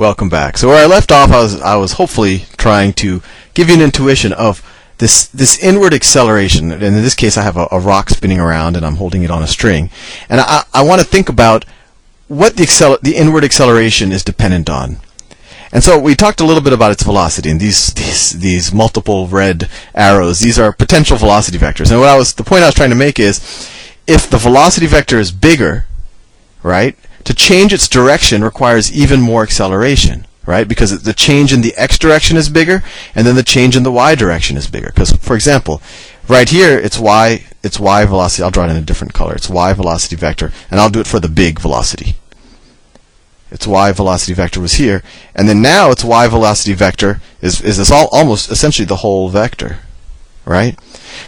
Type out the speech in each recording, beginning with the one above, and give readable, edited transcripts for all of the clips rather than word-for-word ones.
Welcome back. So where I left off, I was hopefully trying to give you an intuition of this inward acceleration. And in this case, I have a rock spinning around, and I'm holding it on a string. And I want to think about what the inward acceleration is dependent on. And so we talked a little bit about its velocity, and these multiple red arrows, these are potential velocity vectors. And the point I was trying to make is, if the velocity vector is bigger, right, to change its direction requires even more acceleration, right? Because the change in the x direction is bigger, and then the change in the y direction is bigger. Because, for example, right here it's y velocity. I'll draw it in a different color. It's y velocity vector, and I'll do it for the big velocity. Its y velocity vector was here, and then now its y velocity vector is this almost essentially the whole vector, right?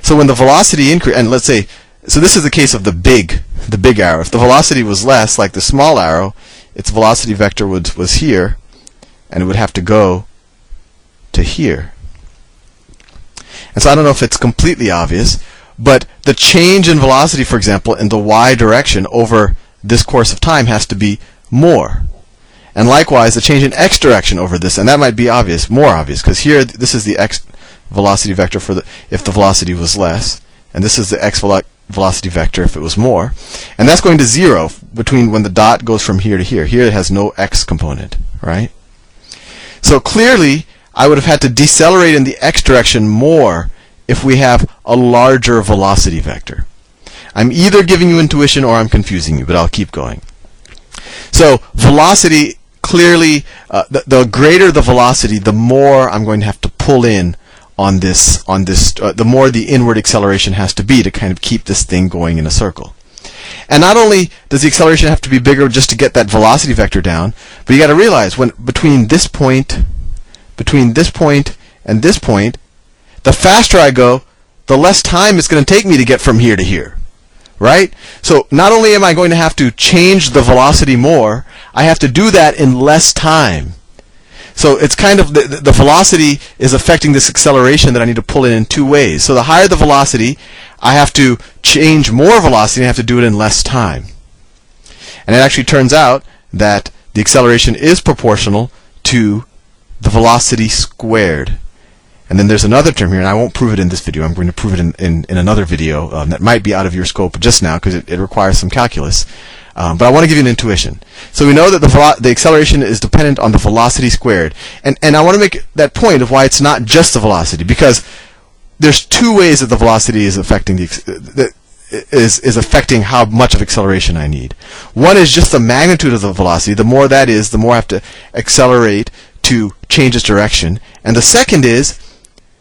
So when the velocity increase, and let's say, so this is the case of the big arrow. If the velocity was less, like the small arrow, its velocity vector was here, and it would have to go to here. And so I don't know if it's completely obvious, but the change in velocity, for example, in the y direction over this course of time has to be more. And likewise, the change in x direction over this, and that might be obvious, more obvious, because here this is the x velocity vector if the velocity was less, and this is the x velocity vector if it was more, and that's going to 0 between when the dot goes from here to here. Here it has no x component, right? So clearly, I would have had to decelerate in the x direction more if we have a larger velocity vector. I'm either giving you intuition or I'm confusing you, but I'll keep going. So velocity, clearly, the greater the velocity, the more I'm going to have to pull in on this, the more the inward acceleration has to be to kind of keep this thing going in a circle. And not only does the acceleration have to be bigger just to get that velocity vector down, but you got to realize between this point and this point, the faster I go, the less time it's going to take me to get from here to here. Right? So not only am I going to have to change the velocity more, I have to do that in less time. So it's kind of the velocity is affecting this acceleration that I need to pull in two ways. So the higher the velocity, I have to change more velocity and I have to do it in less time. And it actually turns out that the acceleration is proportional to the velocity squared. And then there's another term here, and I won't prove it in this video. I'm going to prove it in another video that might be out of your scope just now because it requires some calculus. But I want to give you an intuition. So we know that the acceleration is dependent on the velocity squared. And I want to make that point of why it's not just the velocity, because there's two ways that the velocity is affecting is affecting how much of acceleration I need. One is just the magnitude of the velocity. The more that is, the more I have to accelerate to change its direction. And the second is,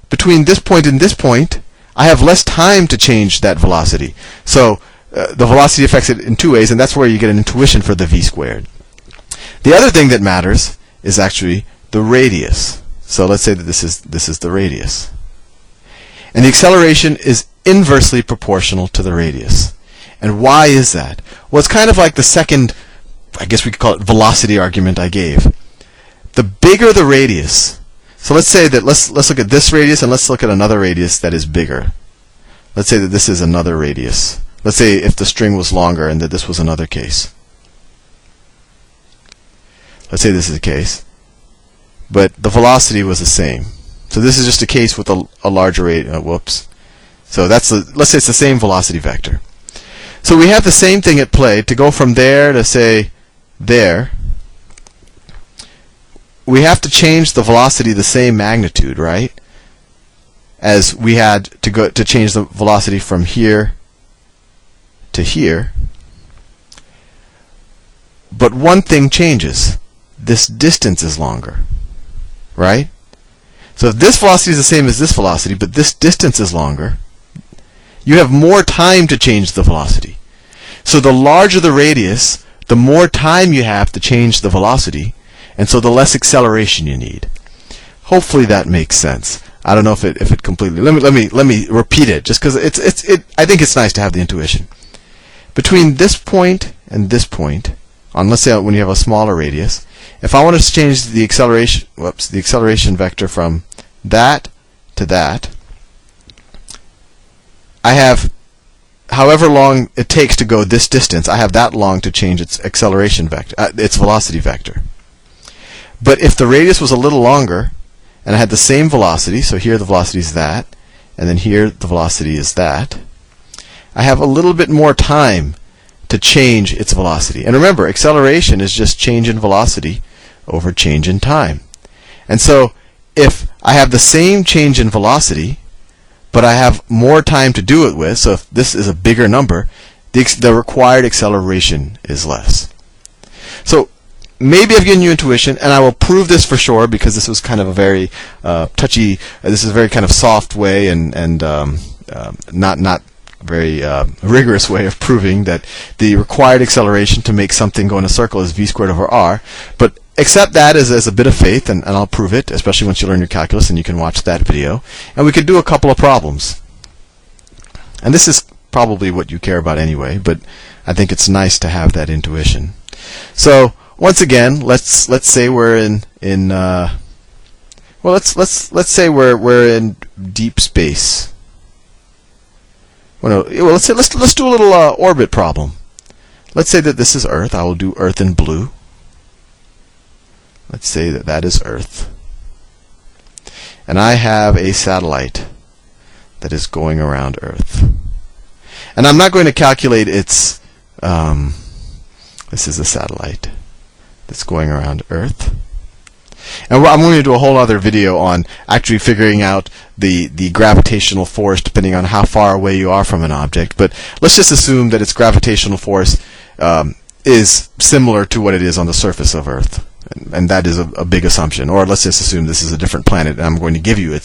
between this point and this point, I have less time to change that velocity. So the velocity affects it in two ways, and that's where you get an intuition for the v squared. The other thing that matters is actually the radius. So let's say that this is the radius. And the acceleration is inversely proportional to the radius. And why is that? Well, it's kind of like the second, I guess we could call it velocity argument I gave. The bigger the radius, so let's say that let's look at this radius and let's look at another radius that is bigger. Let's say that this is another radius. Let's say if the string was longer and that this was another case. Let's say this is a case, but the velocity was the same. So this is just a case with a larger radius. Whoops. So let's say it's the same velocity vector. So we have the same thing at play. To go from there to say there, we have to change the velocity the same magnitude, right? As we had to change the velocity from here to here. But one thing changes. This distance is longer, right? So if this velocity is the same as this velocity, but this distance is longer, you have more time to change the velocity. So the larger the radius, the more time you have to change the velocity, and so the less acceleration you need. Hopefully that makes sense. I don't know if it completely. Let me repeat it, just because I think it's nice to have the intuition. Between this point and this point, let's say when you have a smaller radius, if I want to change the acceleration vector from that to that, I have however long it takes to go this distance, I have that long to change its acceleration vector, its velocity vector. But if the radius was a little longer, and I had the same velocity, so here the velocity is that, and then here the velocity is that, I have a little bit more time to change its velocity. And remember, acceleration is just change in velocity over change in time. And so if I have the same change in velocity, but I have more time to do it with, so if this is a bigger number, the required acceleration is less. So maybe I've given you intuition, and I will prove this for sure, because this was kind of a very touchy, this is a very kind of soft way and not very rigorous way of proving that the required acceleration to make something go in a circle is v squared over r. But accept that as a bit of faith, and I'll prove it, especially once you learn your calculus, and you can watch that video. And we could do a couple of problems. And this is probably what you care about anyway, but I think it's nice to have that intuition. So once again, let's say we're let's say we're in deep space. Well, let's do a little orbit problem. Let's say that this is Earth. I will do Earth in blue. Let's say that that is Earth. And I have a satellite that is going around Earth. And I'm not going to calculate its, this is a satellite that's going around Earth. And I'm going to do a whole other video on actually figuring out the gravitational force depending on how far away you are from an object. But let's just assume that its gravitational force is similar to what it is on the surface of Earth. And that is a big assumption. Or let's just assume this is a different planet, and I'm going to give you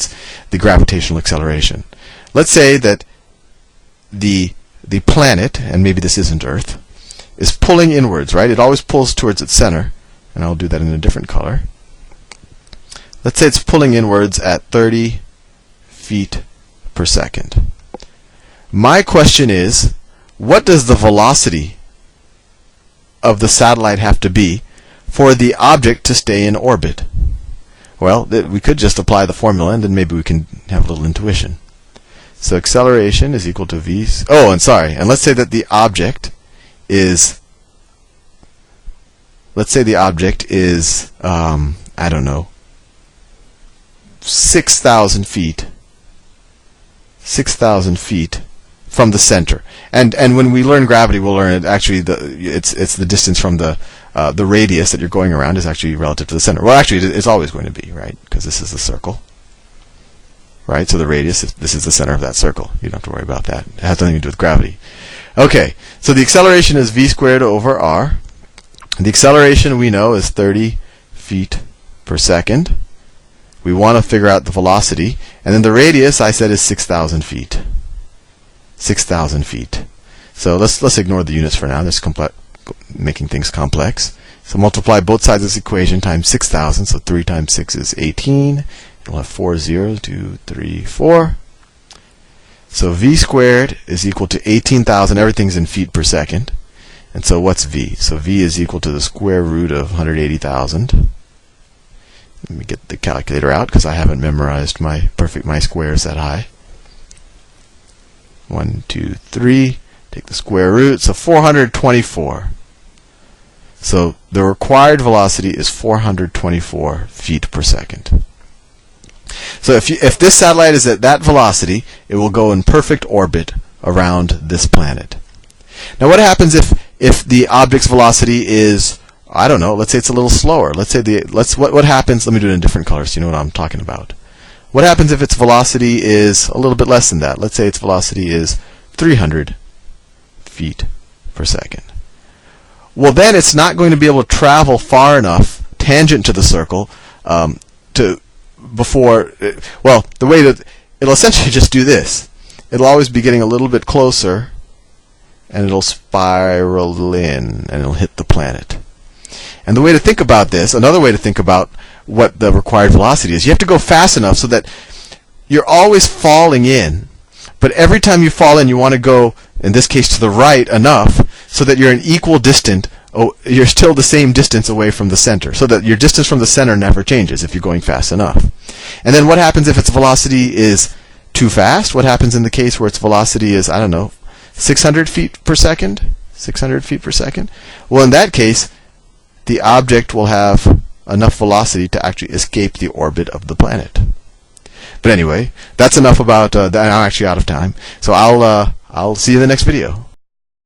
the gravitational acceleration. Let's say that the planet, and maybe this isn't Earth, is pulling inwards, right? It always pulls towards its center. And I'll do that in a different color. Let's say it's pulling inwards at 30 feet per second. My question is, what does the velocity of the satellite have to be for the object to stay in orbit? Well, we could just apply the formula, and then maybe we can have a little intuition. So acceleration is equal to v. Oh, and sorry. And let's say that the object is. Let's say the object is, I don't know, 6,000 feet. 6,000 feet from the center. And when we learn gravity, we'll learn it actually it's the distance from the radius that you're going around is actually relative to the center. Well, actually, it's always going to be, right? Because this is the circle. Right? So the radius, this is the center of that circle. You don't have to worry about that. It has nothing to do with gravity. Okay, so the acceleration is v squared over r. The acceleration we know is 30 feet per second. We want to figure out the velocity. And then the radius, I said, is 6,000 feet. 6,000 feet. So let's ignore the units for now. This is making things complex. So multiply both sides of this equation times 6,000. So 3 times 6 is 18. And we'll have 4 zeros, 2, 3, 4. So v squared is equal to 18,000. Everything's in feet per second. And so what's v? So v is equal to the square root of 180,000. Let me get the calculator out because I haven't memorized my squares that high. 1, 2, 3. Take the square root. So 424. So the required velocity is 424 feet per second. So if this satellite is at that velocity, it will go in perfect orbit around this planet. Now what happens if the object's velocity is, I don't know, let's say it's a little slower. Let's say what happens, let me do it in different colors so you know what I'm talking about. What happens if its velocity is a little bit less than that? Let's say its velocity is 300 feet per second. Well, then it's not going to be able to travel far enough tangent to the circle the way that it'll essentially just do this. It'll always be getting a little bit closer, and it'll spiral in, and it'll hit the planet. And the way to think about this, another way to think about what the required velocity is, you have to go fast enough so that you're always falling in, but every time you fall in, you want to go, in this case, to the right enough so that you're an equal distance. You're still the same distance away from the center, so that your distance from the center never changes if you're going fast enough. And then what happens if its velocity is too fast? What happens in the case where its velocity is, I don't know, 600 feet per second? 600 feet per second? Well, in that case, the object will have enough velocity to actually escape the orbit of the planet. But anyway, that's enough about that. I'm actually out of time, so I'll see you in the next video.